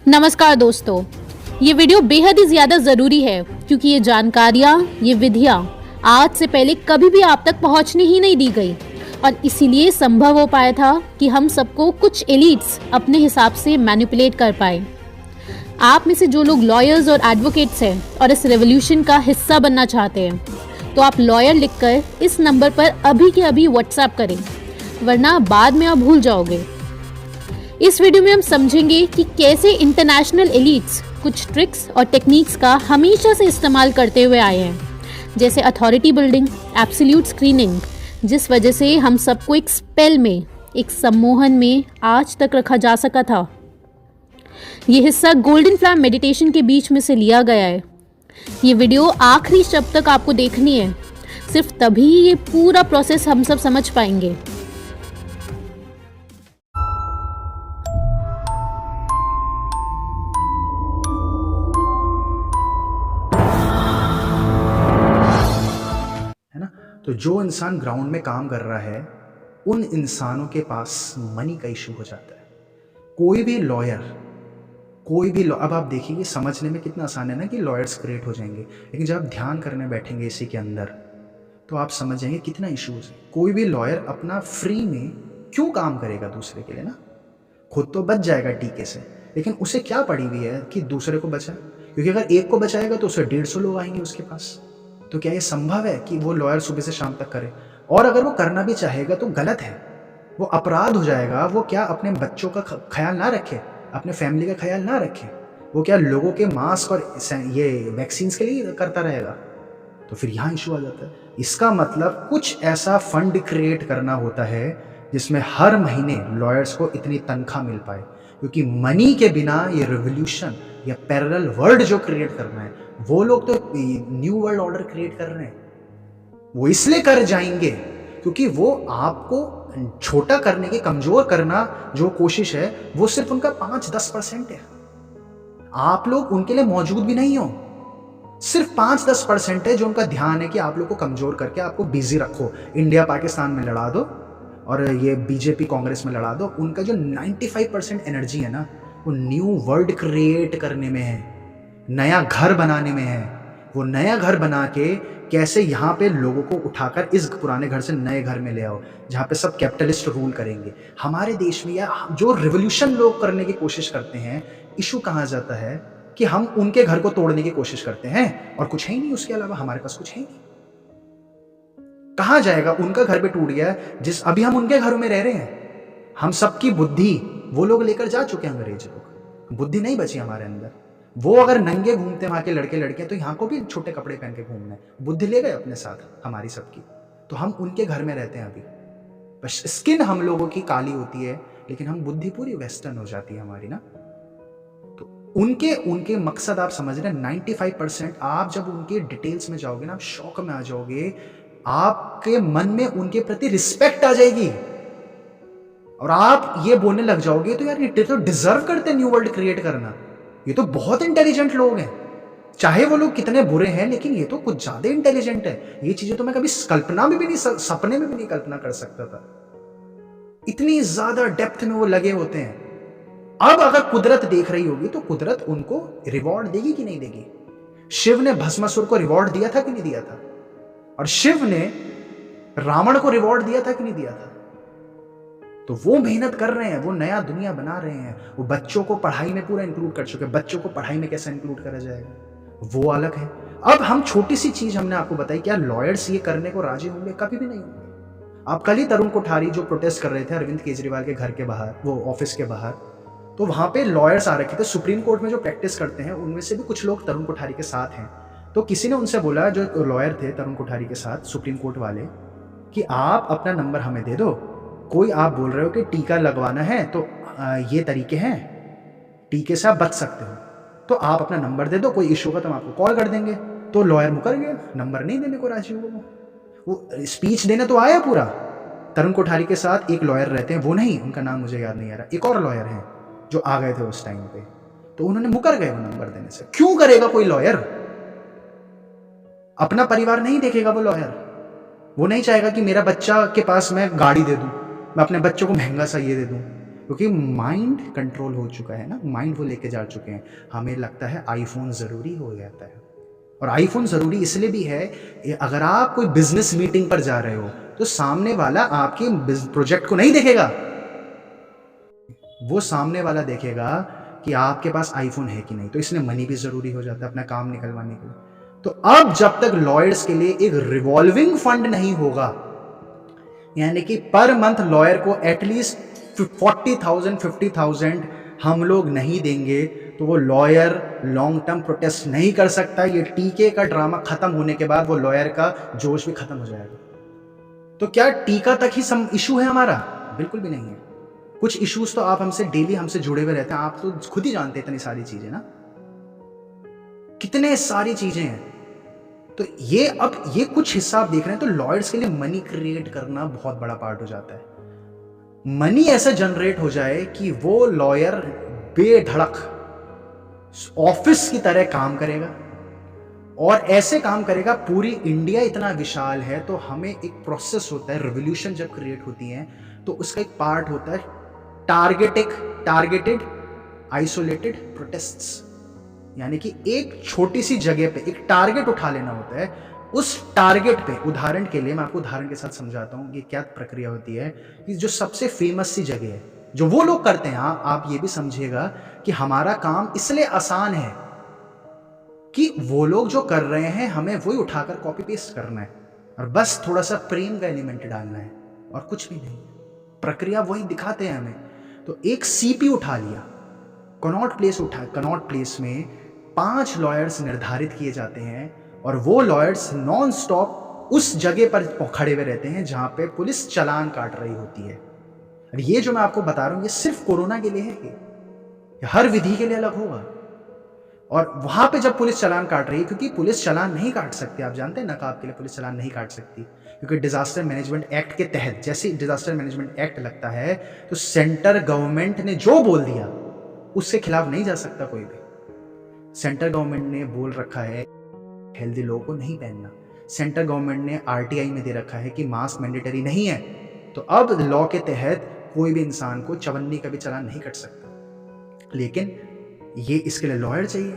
नमस्कार दोस्तों, ये वीडियो बेहद ही ज़्यादा ज़रूरी है क्योंकि ये जानकारियाँ, ये विधियाँ आज से पहले कभी भी आप तक पहुँचने ही नहीं दी गई और इसीलिए संभव हो पाया था कि हम सबको कुछ एलिट्स अपने हिसाब से मैनिपुलेट कर पाए। आप में से जो लोग लॉयर्स और एडवोकेट्स हैं और इस रेवोल्यूशन का हिस्सा बनना चाहते हैं, तो आप लॉयर लिखकर इस नंबर पर अभी के अभी व्हाट्सएप करें, वरना बाद में आप भूल जाओगे। इस वीडियो में हम समझेंगे कि कैसे इंटरनेशनल एलिट्स कुछ ट्रिक्स और टेक्निक्स का हमेशा से इस्तेमाल करते हुए आए हैं, जैसे अथॉरिटी बिल्डिंग, एब्सोल्यूट स्क्रीनिंग, जिस वजह से हम सबको एक स्पेल में, एक सम्मोहन में आज तक रखा जा सका था। ये हिस्सा गोल्डन फ्लैम मेडिटेशन के बीच में से लिया गया है। ये वीडियो आखिरी शब्द तक आपको देखनी है, सिर्फ तभी ये पूरा प्रोसेस हम सब समझ पाएंगे। तो जो इंसान ग्राउंड में काम कर रहा है उन इंसानों के पास मनी का इशू हो जाता है। कोई भी लॉयर अब आप देखिए समझने में कितना आसान है ना कि लॉयर्स क्रिएट हो जाएंगे, लेकिन जब आप ध्यान करने बैठेंगे इसी के अंदर तो आप समझ जाएंगे कितना इशूज है। कोई भी लॉयर अपना फ्री में क्यों काम करेगा दूसरे के लिए ना, खुद तो बच जाएगा टीके से, लेकिन उसे क्या पड़ी हुई है कि दूसरे को बचाए, क्योंकि अगर एक को बचाएगा तो उसे 150 लोग आएंगे उसके पास। तो क्या ये संभव है कि वो लॉयर सुबह से शाम तक करे? और अगर वो करना भी चाहेगा तो गलत है, वो अपराध हो जाएगा। वो क्या अपने बच्चों का ख्याल ना रखे, अपने फैमिली का ख्याल ना रखे? वो क्या लोगों के मास्क और ये वैक्सीन के लिए करता रहेगा? तो फिर यहाँ इशू आ जाता है। इसका मतलब कुछ ऐसा फंड क्रिएट करना होता है जिसमें हर महीने लॉयर्स को इतनी तनख्वाह मिल पाए, क्योंकि मनी के बिना ये रिवोल्यूशन या पैरेलल वर्ल्ड जो क्रिएट करना है, वो लोग तो न्यू वर्ल्ड ऑर्डर क्रिएट कर रहे हैं। वो इसलिए कर जाएंगे क्योंकि वो आपको छोटा करने की, कमजोर करना जो कोशिश है वो सिर्फ उनका 5-10% है। आप लोग उनके लिए मौजूद भी नहीं हो, सिर्फ 5-10% है जो उनका ध्यान है कि आप लोग को कमजोर करके आपको बिजी रखो, इंडिया पाकिस्तान में लड़ा दो और ये बीजेपी कांग्रेस में लड़ा दो। उनका जो 95% एनर्जी है ना, वो न्यू वर्ल्ड क्रिएट करने में है, नया घर बनाने में है। वो नया घर बना के कैसे यहाँ पे लोगों को उठाकर इस पुराने घर से नए घर में ले आओ जहाँ पे सब कैपिटलिस्ट रूल करेंगे। हमारे देश में या जो रिवोल्यूशन लोग करने की कोशिश करते हैं, इशू कहाँ जाता है कि हम उनके घर को तोड़ने की कोशिश करते हैं और कुछ है ही नहीं, उसके अलावा हमारे पास कुछ है ही नहीं। कहाँ जाएगा? उनका घर भी टूट गया है, जिस अभी हम उनके घरों में रह रहे हैं। हम सबकी बुद्धि वो लोग लेकर जा चुके हैं, अंग्रेज लोग। बुद्धि नहीं बची हमारे अंदर। वो अगर नंगे घूमते वहां के लड़के लड़कियां, तो यहाँ को भी छोटे कपड़े पहन के घूमना है। बुद्धि ले गए अपने साथ हमारी सबकी, तो हम उनके घर में रहते हैं अभी। बस स्किन हम लोगों की काली होती है, लेकिन हम बुद्धि पूरी वेस्टर्न हो जाती है हमारी ना। तो उनके मकसद आप समझ रहे हैं। 95% आप जब उनके डिटेल्स में जाओगे ना, आप शौक में आ जाओगे। आपके मन में उनके प्रति रिस्पेक्ट आ जाएगी और आप ये बोलने लग जाओगे तो यार ये तो डिजर्व करते हैं न्यू वर्ल्ड क्रिएट करना, ये तो बहुत इंटेलिजेंट लोग हैं। चाहे वो लोग कितने बुरे हैं, लेकिन ये तो कुछ ज्यादा इंटेलिजेंट है। ये चीजें तो मैं कभी कल्पना में भी नहीं, सपने में भी नहीं कल्पना कर सकता था। इतनी ज्यादा डेप्थ में वो लगे होते हैं। अब अगर कुदरत देख रही होगी तो कुदरत उनको रिवॉर्ड देगी कि नहीं देगी? शिव ने भस्मासुर को रिवॉर्ड दिया था कि नहीं दिया था? और शिव ने रावण को रिवॉर्ड दिया था कि नहीं दिया था? तो वो मेहनत कर रहे हैं, वो नया दुनिया बना रहे हैं। वो बच्चों को पढ़ाई में पूरा इंक्लूड कर चुके हैं। बच्चों को पढ़ाई में कैसे इंक्लूड करा जाएगा वो अलग है। अब हम छोटी सी चीज हमने आपको बताई, क्या लॉयर्स ये करने को राजी होंगे? कभी भी नहीं होंगे। आप कल ही तरुण कोठारी जो प्रोटेस्ट कर रहे थे अरविंद केजरीवाल के घर के बाहर, वो ऑफिस के बाहर, तो वहां पे लॉयर्स आ रखे थे। सुप्रीम कोर्ट में जो प्रैक्टिस करते हैं उनमें से भी कुछ लोग तरुण कोठारी के साथ हैं। तो किसी ने उनसे बोला, जो लॉयर थे तरुण कोठारी के साथ, सुप्रीम कोर्ट वाले, कि आप अपना नंबर हमें दे दो। कोई आप बोल रहे हो कि टीका लगवाना है तो ये तरीके हैं, टीके से आप बच सकते हो, तो आप अपना नंबर दे दो, कोई इशू का तो हम आपको कॉल कर देंगे। तो लॉयर मुकर गया, नंबर नहीं देने को राजी हुआ। वो स्पीच देने तो आया पूरा। तरुण कोठारी के साथ एक लॉयर रहते हैं, वो नहीं, उनका नाम मुझे याद नहीं आ रहा, एक और लॉयर हैं जो आ गए थे उस टाइम पे, तो उन्होंने मुकर गए वो नंबर देने से। क्यों करेगा कोई लॉयर? अपना परिवार नहीं देखेगा वो लॉयर। वो नहीं चाहेगा कि मेरा बच्चा के पास मैं गाड़ी दे दूं, मैं अपने बच्चों को महंगा सा ये दे दूं, क्योंकि माइंड कंट्रोल हो चुका है ना, माइंड वो लेके जा चुके हैं। हमें लगता है आईफोन ज़रूरी हो जाता है, और आईफोन ज़रूरी इसलिए भी है, अगर आप कोई बिजनेस मीटिंग पर जा रहे हो तो सामने वाला आपके प्रोजेक्ट को नहीं देखेगा, वो सामने वाला देखेगा कि आपके पास आईफोन है कि नहीं। तो इसलिए मनी भी ज़रूरी हो जाता है अपना काम निकलवाने के लिए। तो अब जब तक लॉयर्स के लिए एक रिवॉल्विंग फंड नहीं होगा, यानी कि पर मंथ लॉयर को एटलीस्ट 40,000 50,000 हम लोग नहीं देंगे, तो वो लॉयर लॉन्ग टर्म प्रोटेस्ट नहीं कर सकता। ये टीके का ड्रामा खत्म होने के बाद वो लॉयर का जोश भी खत्म हो जाएगा। तो क्या टीका तक ही इशू है हमारा? बिल्कुल भी नहीं है। कुछ इश्यूज तो आप हमसे डेली हमसे जुड़े हुए रहते हैं, आप तो खुद ही जानते हैं इतनी सारी चीजें ना, कितने सारी चीजें हैं। तो ये अब ये कुछ हिस्सा आप देख रहे हैं, तो लॉयर्स के लिए मनी क्रिएट करना बहुत बड़ा पार्ट हो जाता है। मनी ऐसा जनरेट हो जाए कि वो लॉयर बेधड़क ऑफिस की तरह काम करेगा, और ऐसे काम करेगा। पूरी इंडिया इतना विशाल है, तो हमें एक प्रोसेस होता है, रिवोल्यूशन जब क्रिएट होती है तो उसका एक पार्ट होता है टारगेटेड आइसोलेटेड प्रोटेस्ट्स, यानी कि एक छोटी सी जगह पे एक टारगेट उठा लेना होता है। उस टारगेट पे, उदाहरण के लिए मैं आपको उदाहरण के साथ समझाता हूँ कि क्या प्रक्रिया होती है। कि जो सबसे फेमस सी जगह है, जो वो लोग करते हैं, आप ये भी समझिएगा कि हमारा काम इसलिए आसान है कि वो लोग जो कर रहे हैं हमें वही उठाकर कॉपी पेस्ट करना है, और बस थोड़ा सा प्रेम का एलिमेंट डालना है, और कुछ भी नहीं। प्रक्रिया वही दिखाते हैं हमें। तो एक सीपी उठा लिया, कनॉट प्लेस में 5 लॉयर्स निर्धारित किए जाते हैं, और वो लॉयर्स नॉन स्टॉप उस जगह पर खड़े हुए रहते हैं जहां पे पुलिस चालान काट रही होती है। और ये जो मैं आपको बता रहा हूं, ये सिर्फ कोरोना के लिए है, ये हर विधि के लिए अलग होगा। और वहां पे जब पुलिस चालान काट रही है, क्योंकि पुलिस चालान नहीं काट सकती, आप जानते हैं नकाब के लिए पुलिस चालान नहीं काट सकती, क्योंकि डिजास्टर मैनेजमेंट एक्ट के तहत, जैसे डिजास्टर मैनेजमेंट एक्ट लगता है तो सेंटर गवर्नमेंट ने जो बोल दिया उसके खिलाफ नहीं जा सकता कोई भी। सेंटर गवर्नमेंट ने बोल रखा है हेल्दी लोगों को नहीं पहनना, सेंटर गवर्नमेंट ने आरटीआई में दे रखा है कि मास्क मैंडेटरी नहीं है, तो अब लॉ के तहत कोई भी इंसान को चवन्नी का भी चालान नहीं कट सकता। लेकिन ये इसके लिए लॉयर चाहिए।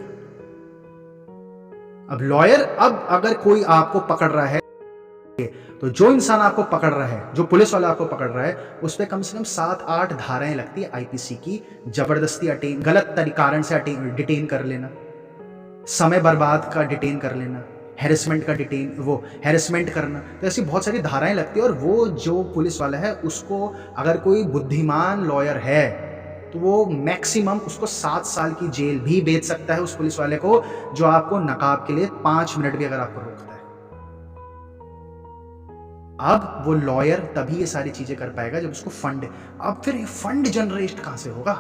अब लॉयर, अब अगर कोई आपको पकड़ रहा है, तो जो इंसान आपको पकड़ रहा है, जो पुलिस वाला आपको पकड़ रहा है, उस पर कम से कम 7-8 धाराएं लगती है आईपीसी की। जबरदस्ती गलत कारण से डिटेन कर लेना, समय बर्बाद का डिटेन कर लेना, हैरेसमेंट का हैरेसमेंट करना, तो ऐसी बहुत सारी धाराएं लगती है। और वो जो पुलिस वाला है उसको, अगर कोई बुद्धिमान लॉयर है तो वो मैक्सिमम उसको 7 साल की जेल भी बेच सकता है उस पुलिस वाले को, जो आपको नकाब के लिए 5 मिनट भी अगर आपको रोकता है। अब वो लॉयर तभी ये सारी चीजें कर पाएगा जब उसको फंड। अब फिर ये फंड जनरेट कहां से होगा?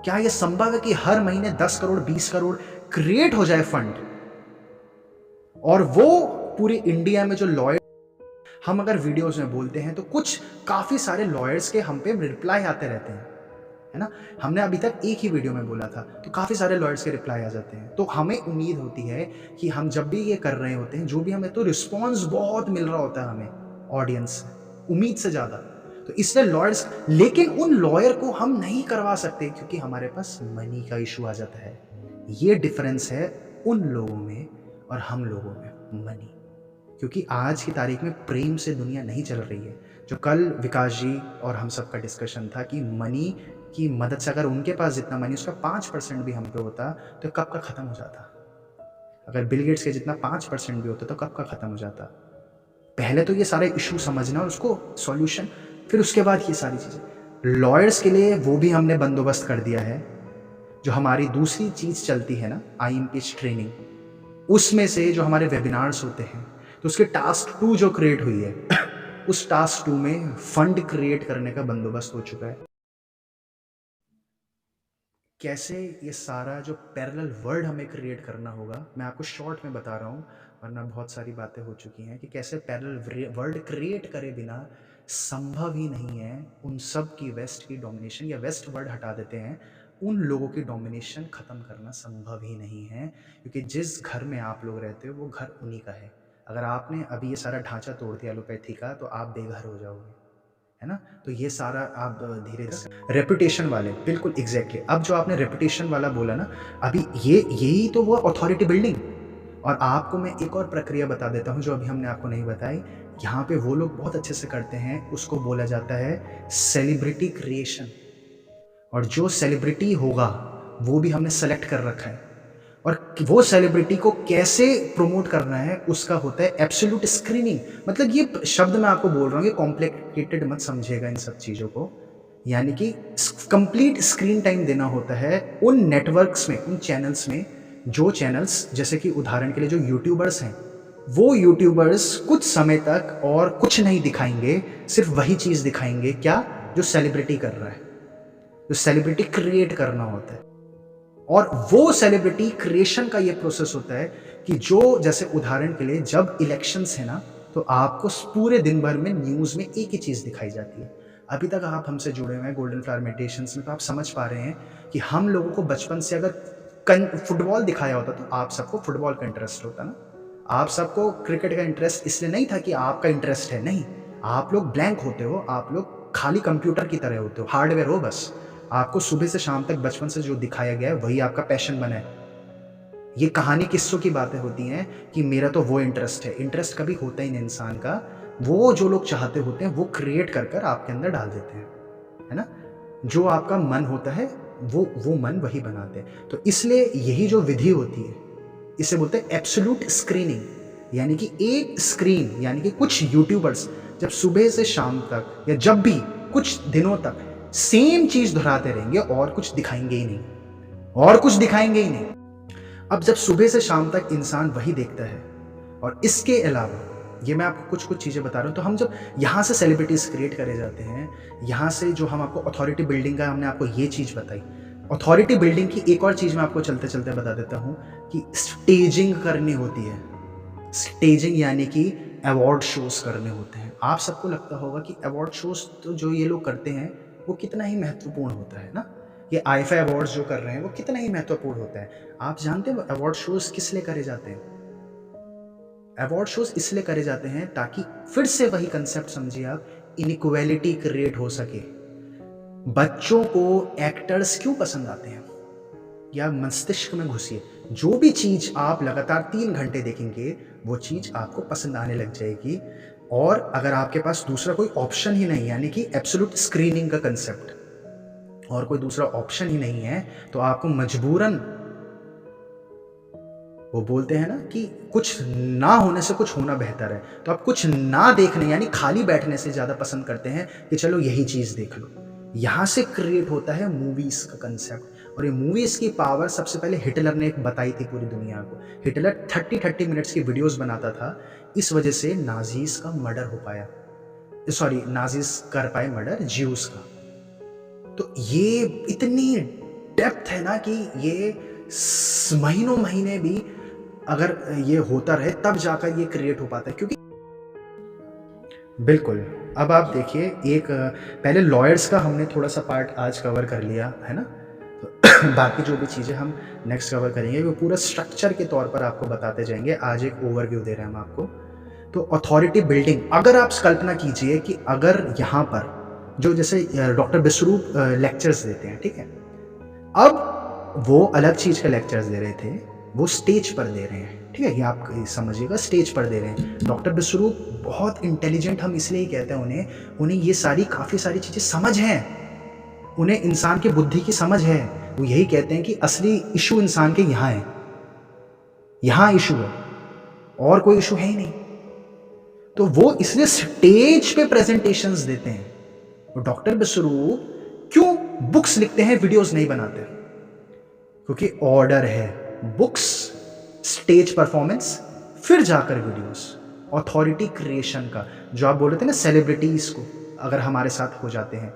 क्या ये संभव है कि हर महीने 10 करोड़ 20 करोड़ क्रिएट हो जाए फंड? और वो पूरी इंडिया में जो लॉयर, हम अगर वीडियोस में बोलते हैं तो कुछ काफी सारे लॉयर्स के हम पे रिप्लाई आते रहते हैं, है ना। हमने अभी तक एक ही वीडियो में बोला था, तो काफी सारे लॉयर्स के रिप्लाई आ जाते हैं। तो हमें उम्मीद होती है कि हम जब भी ये कर रहे होते हैं, जो भी हमें, तो रिस्पॉन्स बहुत मिल रहा होता है हमें ऑडियंस से, उम्मीद से ज्यादा। तो इसलिए लॉयर्स, लेकिन उन लॉयर को हम नहीं करवा सकते क्योंकि हमारे पास मनी का इशू आ जाता है। ये डिफरेंस है उन लोगों में और हम लोगों में, मनी। क्योंकि आज की तारीख में प्रेम से दुनिया नहीं चल रही है। जो कल विकास जी और हम सबका डिस्कशन था कि मनी की मदद से, अगर उनके पास जितना मनी उसका 5% भी हम पे होता तो कब का खत्म हो जाता। अगर बिल गेट्स के जितना 5% भी होता तो कब का खत्म हो जाता। पहले तो ये सारे इशू समझना और उसको सॉल्यूशन, फिर उसके बाद ये सारी चीजें। लॉयर्स के लिए वो भी हमने बंदोबस्त कर दिया है। जो हमारी दूसरी चीज चलती है ना, आईएमपीएच ट्रेनिंग, उसमें से जो हमारे वेबिनार्स होते हैं, तो उसके टास्क 2 जो क्रिएट हुई है उस टास्क 2 में फंड क्रिएट करने का बंदोबस्त हो चुका है। कैसे ये सारा जो पैरेलल वर्ल्ड हमें क्रिएट करना होगा, मैं आपको शॉर्ट में बता रहा हूँ, वरना बहुत सारी बातें हो चुकी हैं, कि कैसे पैरेलल वर्ल्ड क्रिएट करे बिना संभव ही नहीं है। उन सब की वेस्ट की डोमिनेशन, या वेस्ट वर्ल्ड हटा देते हैं, उन लोगों की डोमिनेशन ख़त्म करना संभव ही नहीं है। क्योंकि जिस घर में आप लोग रहते हो वो घर उन्हीं का है। अगर आपने अभी ये सारा ढांचा तोड़ दिया एलोपैथी का, तो आप बेघर हो जाओगे। है ना। तो ये सारा आप धीरे धीरे रेपुटेशन वाले, बिल्कुल एग्जैक्टली। अब जो आपने रेपुटेशन वाला बोला ना, अभी ये यही तो वो अथॉरिटी बिल्डिंग। और आपको मैं एक और प्रक्रिया बता देता हूँ जो अभी हमने आपको नहीं बताई। यहाँ पे वो लोग बहुत अच्छे से करते हैं, उसको बोला जाता है सेलिब्रिटी क्रिएशन। और जो सेलिब्रिटी होगा वो भी हमने सेलेक्ट कर रखा है, और वो सेलिब्रिटी को कैसे प्रमोट करना है उसका होता है एब्सोल्यूट स्क्रीनिंग। मतलब ये शब्द मैं आपको बोल रहा हूँ, ये कॉम्प्लिकेटेड मत समझिएगा इन सब चीज़ों को। यानी कि कंप्लीट स्क्रीन टाइम देना होता है उन नेटवर्क्स में, उन चैनल्स में, जो चैनल्स जैसे कि उदाहरण के लिए जो यूट्यूबर्स हैं, वो यूट्यूबर्स कुछ समय तक और कुछ नहीं दिखाएंगे, सिर्फ वही चीज़ दिखाएंगे क्या जो सेलिब्रिटी कर रहा है, जो सेलिब्रिटी क्रिएट करना होता है। और वो सेलिब्रिटी क्रिएशन का ये प्रोसेस होता है कि जो जैसे उदाहरण के लिए जब इलेक्शंस है ना, तो आपको पूरे दिन भर में न्यूज़ में एक ही चीज़ दिखाई जाती है। अभी तक आप हमसे जुड़े हुए हैं गोल्डन फ्लावर मेडिटेशंस में, तो आप समझ पा रहे हैं कि हम लोगों को बचपन से अगर फुटबॉल दिखाया होता तो आप सबको फुटबॉल का इंटरेस्ट होता ना, आप सबको क्रिकेट का इंटरेस्ट इसलिए नहीं था कि आपका इंटरेस्ट है, नहीं, आप लोग ब्लैंक होते हो, आप लोग खाली कंप्यूटर की तरह होते हो, हार्डवेयर हो बस। आपको सुबह से शाम तक बचपन से जो दिखाया गया है वही आपका पैशन बना है। ये कहानी किस्सों की बातें होती हैं कि मेरा तो वो इंटरेस्ट है। इंटरेस्ट कभी होता ही नहीं इंसान का, वो जो लोग चाहते होते हैं वो क्रिएट कर कर आपके अंदर डाल देते हैं, है ना। जो आपका मन होता है वो मन वही बनाते हैं। तो इसलिए यही जो विधि होती है इसे बोलते हैं एब्सोल्यूट स्क्रीनिंग। यानी कि एक स्क्रीन, यानी कि कुछ यूट्यूबर्स जब सुबह से शाम तक या जब भी कुछ दिनों तक सेम चीज दोहराते रहेंगे और कुछ दिखाएंगे ही नहीं, और कुछ दिखाएंगे ही नहीं। अब जब सुबह से शाम तक इंसान वही देखता है, और इसके अलावा ये मैं आपको कुछ कुछ चीज़ें बता रहा हूँ, तो हम जब यहाँ से सेलिब्रिटीज क्रिएट करे जाते हैं, यहाँ से जो हम आपको अथॉरिटी बिल्डिंग का हमने आपको ये चीज़ बताई। अथॉरिटी बिल्डिंग की एक और चीज़ मैं आपको चलते चलते बता देता हूँ कि स्टेजिंग करनी होती है। स्टेजिंग यानी कि अवार्ड शोज करने होते हैं। आप सबको लगता होगा कि अवार्ड शोज तो जो ये लोग करते हैं वो कितना ही महत्वपूर्ण होता है ना। ये आईफा अवार्ड्स जो कर रहे हैं वो कितना ही महत्वपूर्ण होता है। आप जानते हैं अवार्ड शोज किस लिए करे जाते हैं? अवार्ड शोज इसलिए करे जाते हैं ताकि फिर से वही कंसेप्ट समझिए आप, इनइक्वालिटी क्रिएट हो सके। बच्चों को एक्टर्स क्यों पसंद आते हैं? या मस्तिष्क में घुसिए, जो भी चीज आप लगातार 3 घंटे देखेंगे वो चीज आपको पसंद आने लग जाएगी। और अगर आपके पास दूसरा कोई ऑप्शन ही नहीं, यानी कि एब्सोल्यूट स्क्रीनिंग का कंसेप्ट, और कोई दूसरा ऑप्शन ही नहीं है, तो आपको मजबूरन, वो बोलते हैं ना कि कुछ ना होने से कुछ होना बेहतर है, तो आप कुछ ना देखने यानी खाली बैठने से ज़्यादा पसंद करते हैं कि चलो यही चीज़ देख लो। यहाँ से क्रिएट होता है मूवीज़ का कंसेप्ट। और ये मूवीज़ की पावर सबसे पहले हिटलर ने एक बताई थी पूरी दुनिया को। हिटलर 30-30 मिनट्स की वीडियोस बनाता था, इस वजह से नाजीज का मर्डर हो पाया, सॉरी नाजीज कर पाए मर्डर ज्यूस का। तो ये इतनी डेप्थ है ना कि ये महीनों महीने भी अगर ये होता रहे तब जाकर ये क्रिएट हो पाता है। क्योंकि बिल्कुल, अब आप देखिए, एक पहले लॉयर्स का हमने थोड़ा सा पार्ट आज कवर कर लिया है ना, तो बाकी जो भी चीज़ें हम नेक्स्ट कवर करेंगे वो पूरा स्ट्रक्चर के तौर पर आपको बताते जाएंगे। आज एक ओवरव्यू दे रहे हैं हम आपको। तो अथॉरिटी बिल्डिंग, अगर आप कल्पना कीजिए कि अगर यहाँ पर जो जैसे डॉक्टर बिस्वरूप लेक्चर्स देते हैं, ठीक है, अब वो अलग चीज़ के लेक्चर्स दे रहे थे, वो स्टेज पर दे रहे हैं, ठीक है, ये आप समझिएगा, स्टेज पर दे रहे हैं। डॉक्टर बिस्वरूप बहुत इंटेलिजेंट, हम इसलिए ही कहते हैं उन्हें ये सारी काफ़ी सारी चीज़ें समझ हैं, उन्हें इंसान की बुद्धि की समझ है। वो यही कहते हैं कि असली इशू इंसान के यहाँ है, यहाँ इशू है और कोई इशू है ही नहीं। तो वो इसलिए स्टेज पे प्रेजेंटेशंस देते हैं। और डॉक्टर बिस्वरूप क्यों बुक्स लिखते हैं, वीडियोस नहीं बनाते? क्योंकि ऑर्डर है, बुक्स, स्टेज परफॉर्मेंस, फिर जाकर वीडियोस। अथॉरिटी क्रिएशन का जो आप बोल रहे थे ना, सेलिब्रिटीज को अगर हमारे साथ हो जाते हैं,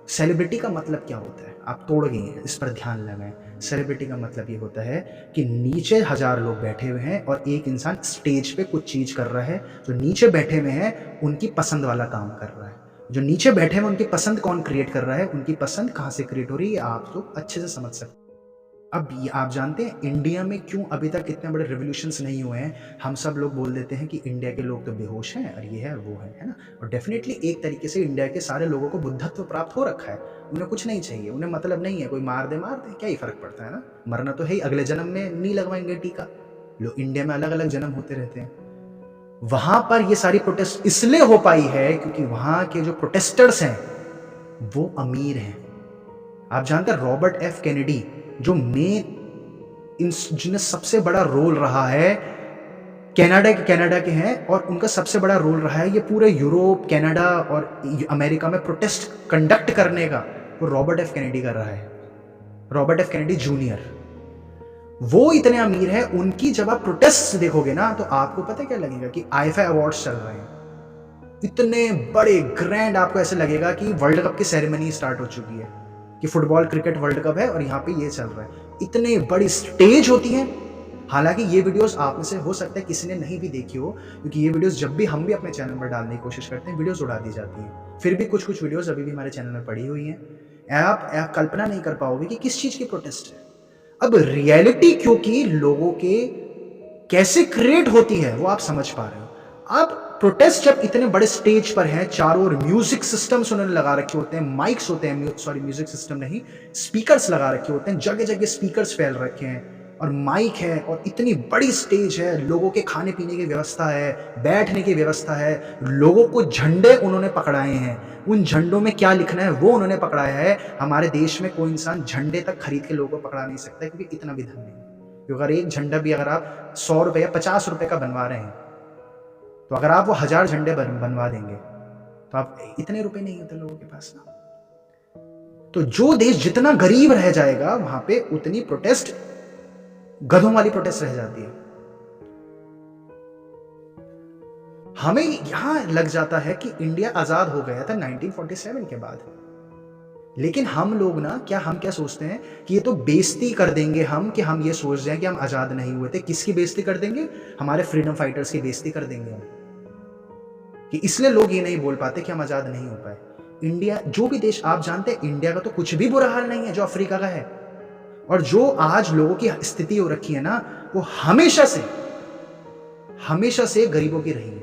सेलिब्रिटी का मतलब क्या होता है? आप तोड़ गए हैं, इस पर ध्यान लगाएं। सेलिब्रिटी का मतलब ये होता है कि नीचे 1000 लोग बैठे हुए हैं और एक इंसान स्टेज पे कुछ चीज़ कर रहा है। जो नीचे बैठे हुए हैं उनकी पसंद वाला काम कर रहा है। जो नीचे बैठे हुए उनकी पसंद कौन क्रिएट कर रहा है, उनकी पसंद कहाँ से क्रिएट हो रही है, आप लोग अच्छे से समझ सकते हैं। अब आप जानते हैं इंडिया में क्यों अभी तक इतने बड़े रिवोल्यूशंस नहीं हुए हैं? हम सब लोग बोल देते हैं कि इंडिया के लोग तो बेहोश हैं और ये है वो है ना? और डेफिनेटली एक तरीके से इंडिया के सारे लोगों को बुद्धत्व प्राप्त हो रखा है। उन्हें कुछ नहीं चाहिए, उन्हें मतलब नहीं है, कोई मार दे, क्या ही फ़र्क पड़ता है ना? मरना तो है ही, अगले जन्म में नहीं लगवाएँगे टीका। लोग इंडिया में अलग-अलग जन्म होते रहते हैं। वहाँ पर ये सारी प्रोटेस्ट इसलिए हो पाई है क्योंकि वहाँ के जो प्रोटेस्टर्स हैं, वो अमीर हैं। आप जानते हैं रॉबर्ट एफ कैनेडी जो जिन्हें सबसे बड़ा रोल रहा है, कनाडा के हैं और उनका सबसे बड़ा रोल रहा है ये पूरे यूरोप, कनाडा और अमेरिका में प्रोटेस्ट कंडक्ट करने का, वो रॉबर्ट एफ कैनेडी कर रहा है। रॉबर्ट एफ कैनेडी जूनियर, वो इतने अमीर है, उनकी जब आप प्रोटेस्ट देखोगे ना तो आपको पता है क्या लगेगा कि आईफा अवार्ड्स चल रहे हैं, इतने बड़े ग्रैंड, आपको ऐसे लगेगा कि वर्ल्ड कप की सेरेमनी स्टार्ट हो चुकी है, कि फुटबॉल क्रिकेट वर्ल्ड कप है और यहाँ पे ये चल रहा है। इतने बड़ी स्टेज होती है। हालांकि ये वीडियोस आप में से हो सकता है किसी ने नहीं भी देखी हो, क्योंकि ये वीडियोस जब भी हम भी अपने चैनल पर डालने की कोशिश करते हैं वीडियोस उड़ा दी जाती हैं। फिर भी कुछ कुछ वीडियोस अभी भी हमारे चैनल में पड़ी हुई हैं। आप कल्पना नहीं कर पाओगे कि किस चीज़ की प्रोटेस्ट है। अब रियलिटी क्योंकि लोगों के कैसे क्रिएट होती है वो आप समझ पा रहे हो। अब प्रोटेस्ट जब इतने बड़े स्टेज पर हैं, चारों ओर म्यूजिक सिस्टम्स उन्होंने लगा रखे होते हैं, माइक्स होते हैं, सॉरी म्यूजिक सिस्टम नहीं, स्पीकर्स लगा रखे होते हैं, जगह जगह स्पीकर्स फैल रखे हैं और माइक है और इतनी बड़ी स्टेज है, लोगों के खाने पीने की व्यवस्था है, बैठने की व्यवस्था है, लोगों को झंडे उन्होंने पकड़ाए हैं, उन झंडों में क्या लिखना है वो उन्होंने पकड़ाया है। हमारे देश में कोई इंसान झंडे तक खरीद के लोगों को पकड़ा नहीं सकता क्योंकि इतना भी धन नहीं है। अगर एक झंडा भी अगर आप 100 रुपये या 50 रुपये का बनवा रहे हैं, तो अगर आप वो 1000 झंडे बनवा देंगे तो आप इतने रुपए नहीं होते लोगों के पास ना। तो जो देश जितना गरीब रह जाएगा वहां पे उतनी प्रोटेस्ट, गधों वाली प्रोटेस्ट रह जाती है। हमें यहां लग जाता है कि इंडिया आजाद हो गया था 1947 के बाद, लेकिन हम लोग ना हम क्या सोचते हैं कि ये तो बेइज्जती कर देंगे हम, कि हम ये सोच रहे हैं कि हम आजाद नहीं हुए थे। किसकी बेइज्जती कर देंगे? हमारे फ्रीडम फाइटर्स की बेइज्जती कर देंगे हम, कि इसलिए लोग ये नहीं बोल पाते कि हम आजाद नहीं हो पाए। इंडिया, जो भी देश, आप जानते हैं इंडिया का तो कुछ भी बुरा हाल नहीं है जो अफ्रीका का है, और जो आज लोगों की स्थिति हो रखी है ना, वो हमेशा से गरीबों की रही है।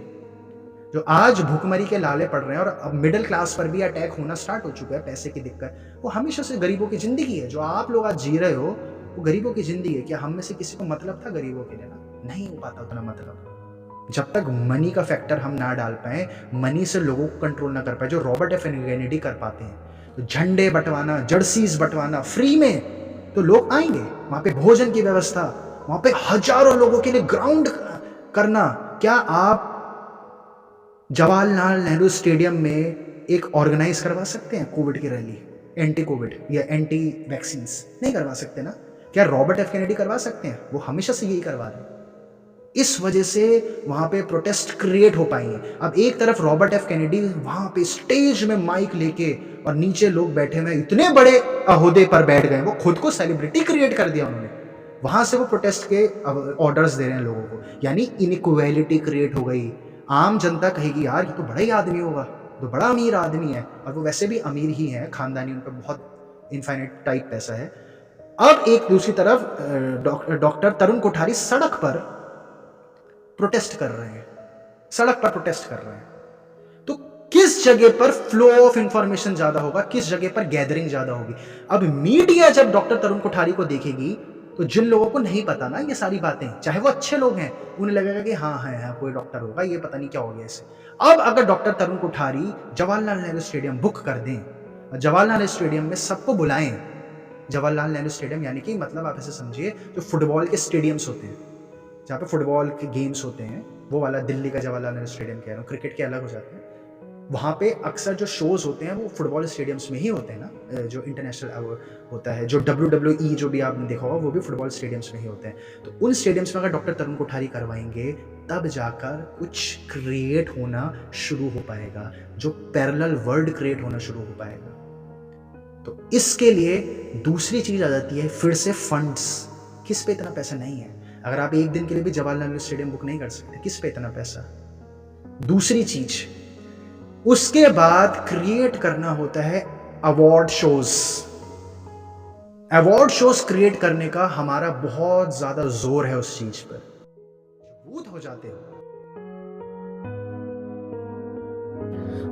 जो आज भूखमरी के लाले पड़ रहे हैं और अब मिडिल क्लास पर भी अटैक होना स्टार्ट हो चुका है, पैसे की दिक्कत, वो हमेशा से गरीबों की जिंदगी है। जो आप लोग आज जी रहे हो वो गरीबों की जिंदगी है। क्या हम में से किसी को मतलब था गरीबों के लिए? ना, नहीं हो पाता उतना मतलब। जब तक मनी का फैक्टर हम ना डाल पाए, मनी से लोगों को कंट्रोल ना कर पाए, जो रॉबर्ट एफ कैनेडी कर पाते हैं, तो झंडे बंटवाना, जर्सीज बंटवाना फ्री में, तो लोग आएंगे। वहां पे भोजन की व्यवस्था, वहां पे हजारों लोगों के लिए ग्राउंड करना। क्या आप जवाहरलाल नेहरू स्टेडियम में एक ऑर्गेनाइज करवा सकते हैं कोविड की रैली, एंटी कोविड या एंटी वैक्सीन? नहीं करवा सकते ना। क्या रॉबर्ट एफ कैनेडी करवा सकते हैं? वो हमेशा से यही करवा रहे हैं। इस वजह से वहां पे प्रोटेस्ट क्रिएट हो पाई है। अब एक तरफ रॉबर्ट एफ कैनेडी वहां पे स्टेज में माइक लेके और नीचे लोग बैठे हुए इतने बड़े अहोदे पर बैठ गए, वो खुद को सेलिब्रिटी क्रिएट कर दिया उन्होंने। वहां से वो प्रोटेस्ट के ऑर्डर्स दे रहे हैं लोगों को, यानी इनइक्वालिटी क्रिएट हो गई। आम जनता कहेगी यार ये तो बड़ा ही आदमी होगा, तो बड़ा अमीर आदमी है, और वो वैसे भी अमीर ही है, खानदानी, उन पर बहुत इनफाइनाइट टाइप पैसा है। अब एक दूसरी तरफ डॉक्टर तरुण कोठारी सड़क पर प्रोटेस्ट कर रहे हैं, तो किस जगह पर फ्लो ऑफ इंफॉर्मेशन ज्यादा होगा, किस जगह पर गैदरिंग ज्यादा होगी? अब मीडिया जब डॉक्टर तरुण कोठारी को देखेगी तो जिन लोगों को नहीं पता ना ये सारी बातें, चाहे वो अच्छे लोग हैं, उन्हें लगेगा कि हाँ है कोई डॉक्टर होगा, ये पता नहीं क्या हो गया इसे। अब अगर डॉक्टर तरुण कोठारी जवाहरलाल नेहरू स्टेडियम बुक कर दें, जवाहरलाल नेहरू स्टेडियम में सबको बुलाएं, जवाहरलाल नेहरू स्टेडियम यानी कि मतलब आप ऐसे समझिए जो फुटबॉल के स्टेडियम्स होते हैं, जहाँ पे फुटबॉल के गेम्स होते हैं, वो वाला दिल्ली का जवाहरलाल नेहरू स्टेडियम कह रहा हूँ, क्रिकेट के अलग हो जाते हैं। वहाँ पे अक्सर जो शोज होते हैं वो फुटबॉल स्टेडियम्स में ही होते हैं ना, जो इंटरनेशनल होता है, जो WWE जो भी आपने देखा होगा वो भी फुटबॉल स्टेडियम्स में ही होते हैं। तो उन स्टेडियम्स में अगर डॉक्टर तरुण कोठारी करवाएंगे तब जाकर कुछ क्रिएट होना शुरू हो पाएगा, जो पैरेलल वर्ल्ड क्रिएट होना शुरू हो पाएगा। तो इसके लिए दूसरी चीज आ जाती है फिर से फंड्स। किस पे इतना पैसा नहीं है? अगर आप एक दिन के लिए भी जवाहरलाल नेहरू स्टेडियम बुक नहीं कर सकते, किस पे इतना पैसा? दूसरी चीज, उसके बाद क्रिएट करना होता है award shows. Award shows create करने का हमारा बहुत ज्यादा जोर है उस चीज पर, मजबूत हो जाते हो।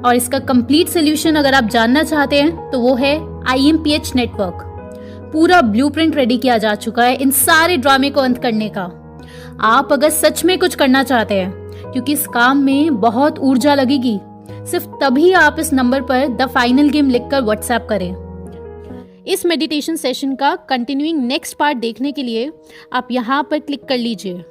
और इसका कंप्लीट सोल्यूशन अगर आप जानना चाहते हैं तो वो है IMPH नेटवर्क। पूरा ब्लूप्रिंट रेडी किया जा चुका है इन सारे ड्रामे को अंत करने का। आप अगर सच में कुछ करना चाहते हैं, क्योंकि इस काम में बहुत ऊर्जा लगेगी, सिर्फ तभी आप इस नंबर पर द फाइनल गेम लिखकर व्हाट्सएप करें। इस मेडिटेशन सेशन का कंटिन्यूइंग नेक्स्ट पार्ट देखने के लिए आप यहाँ पर क्लिक कर लीजिए।